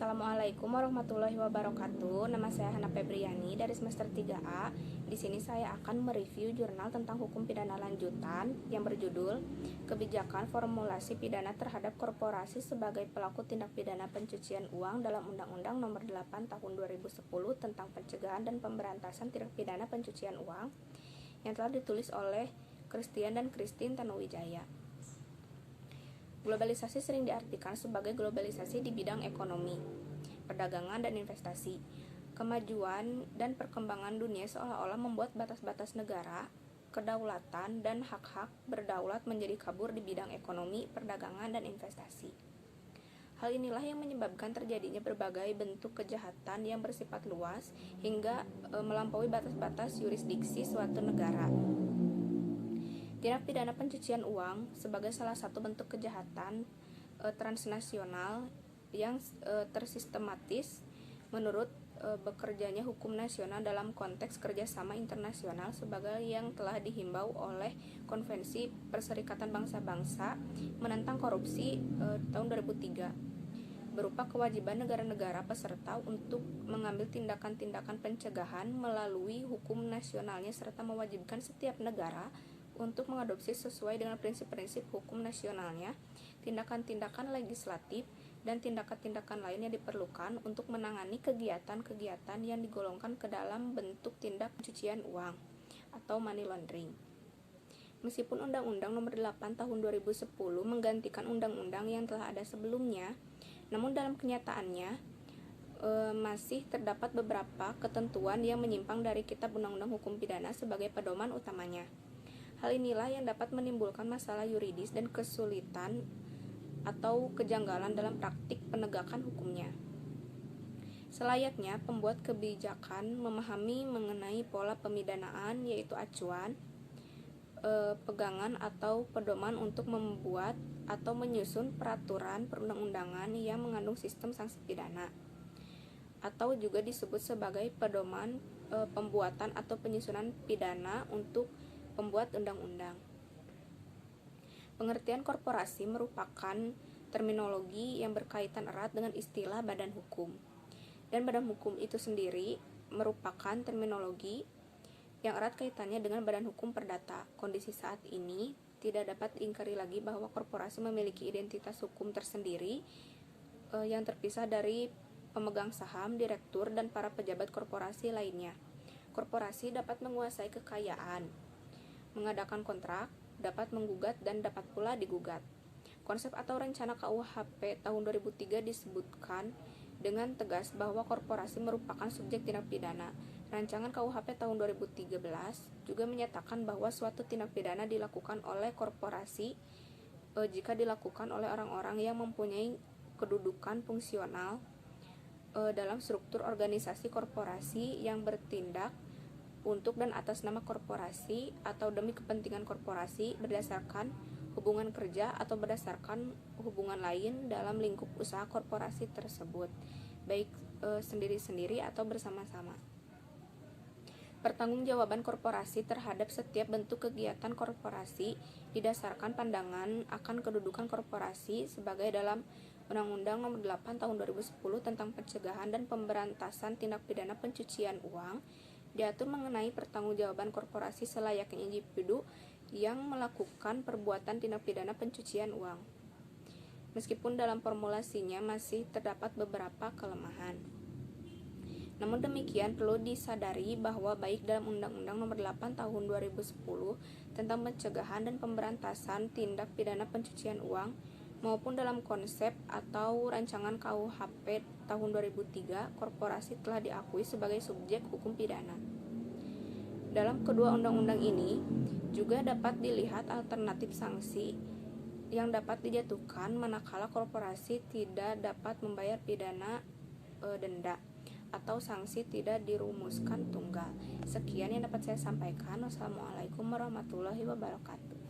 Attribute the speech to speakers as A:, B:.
A: Assalamualaikum warahmatullahi wabarakatuh. Nama saya Hana Febriani dari semester 3A. Di sini saya akan mereview jurnal tentang hukum pidana lanjutan yang berjudul Kebijakan Formulasi Pidana Terhadap Korporasi sebagai Pelaku Tindak Pidana Pencucian Uang dalam Undang-Undang Nomor 8 Tahun 2010 tentang Pencegahan dan Pemberantasan Tindak Pidana Pencucian Uang yang telah ditulis oleh Christian dan Christine Tanuwijaya. Globalisasi sering diartikan sebagai globalisasi di bidang ekonomi, perdagangan, dan investasi. Kemajuan dan perkembangan dunia seolah-olah membuat batas-batas negara, kedaulatan, dan hak-hak berdaulat menjadi kabur di bidang ekonomi, perdagangan, dan investasi. Hal inilah yang menyebabkan terjadinya berbagai bentuk kejahatan yang bersifat luas hingga melampaui batas-batas yurisdiksi suatu negara. Tindak pidana pencucian uang sebagai salah satu bentuk kejahatan transnasional yang tersistematis menurut bekerjanya hukum nasional dalam konteks kerjasama internasional sebagai yang telah dihimbau oleh Konvensi Perserikatan Bangsa-Bangsa menentang korupsi tahun 2003 berupa kewajiban negara-negara peserta untuk mengambil tindakan-tindakan pencegahan melalui hukum nasionalnya serta mewajibkan setiap negara untuk mengadopsi sesuai dengan prinsip-prinsip hukum nasionalnya tindakan-tindakan legislatif dan tindakan-tindakan lain yang diperlukan untuk menangani kegiatan-kegiatan yang digolongkan ke dalam bentuk tindak pencucian uang atau money laundering. Meskipun Undang-Undang Nomor 8 Tahun 2010 menggantikan undang-undang yang telah ada sebelumnya, namun dalam kenyataannya masih terdapat beberapa ketentuan yang menyimpang dari Kitab Undang-Undang Hukum Pidana sebagai pedoman utamanya. Hal inilah yang dapat menimbulkan masalah yuridis dan kesulitan atau kejanggalan dalam praktik penegakan hukumnya. Selayaknya pembuat kebijakan memahami mengenai pola pemidanaan, yaitu acuan, pegangan atau pedoman untuk membuat atau menyusun peraturan perundang-undangan yang mengandung sistem sanksi pidana, atau juga disebut sebagai pedoman pembuatan atau penyusunan pidana untuk pembuat undang-undang. Pengertian korporasi merupakan terminologi yang berkaitan erat dengan istilah badan hukum. Dan badan hukum itu sendiri merupakan terminologi yang erat kaitannya dengan badan hukum perdata. Kondisi saat ini tidak dapat diingkari lagi bahwa korporasi memiliki identitas hukum tersendiri yang terpisah dari pemegang saham, direktur, dan para pejabat korporasi lainnya. Korporasi dapat menguasai kekayaan, mengadakan kontrak, dapat menggugat, dan dapat pula digugat. Konsep atau rencana KUHP tahun 2003 disebutkan dengan tegas bahwa korporasi merupakan subjek tindak pidana. Rancangan KUHP tahun 2013 juga menyatakan bahwa suatu tindak pidana dilakukan oleh korporasi jika dilakukan oleh orang-orang yang mempunyai kedudukan fungsional dalam struktur organisasi korporasi yang bertindak untuk dan atas nama korporasi atau demi kepentingan korporasi berdasarkan hubungan kerja atau berdasarkan hubungan lain dalam lingkup usaha korporasi tersebut, baik sendiri-sendiri atau bersama-sama. Pertanggungjawaban korporasi terhadap setiap bentuk kegiatan korporasi didasarkan pandangan akan kedudukan korporasi sebagai dalam Undang-Undang Nomor 8 Tahun 2010 tentang Pencegahan dan Pemberantasan Tindak Pidana Pencucian Uang diatur mengenai pertanggungjawaban korporasi selayaknya individu yang melakukan perbuatan tindak pidana pencucian uang. Meskipun dalam formulasinya masih terdapat beberapa kelemahan. Namun demikian perlu disadari bahwa baik dalam Undang-Undang Nomor 8 Tahun 2010 tentang Pencegahan dan Pemberantasan Tindak Pidana Pencucian Uang maupun dalam konsep atau rancangan KUHP tahun 2003, korporasi telah diakui sebagai subjek hukum pidana. Dalam kedua undang-undang ini juga dapat dilihat alternatif sanksi yang dapat dijatuhkan manakala korporasi tidak dapat membayar pidana denda atau sanksi tidak dirumuskan tunggal. Sekian yang dapat saya sampaikan. Wassalamualaikum warahmatullahi wabarakatuh.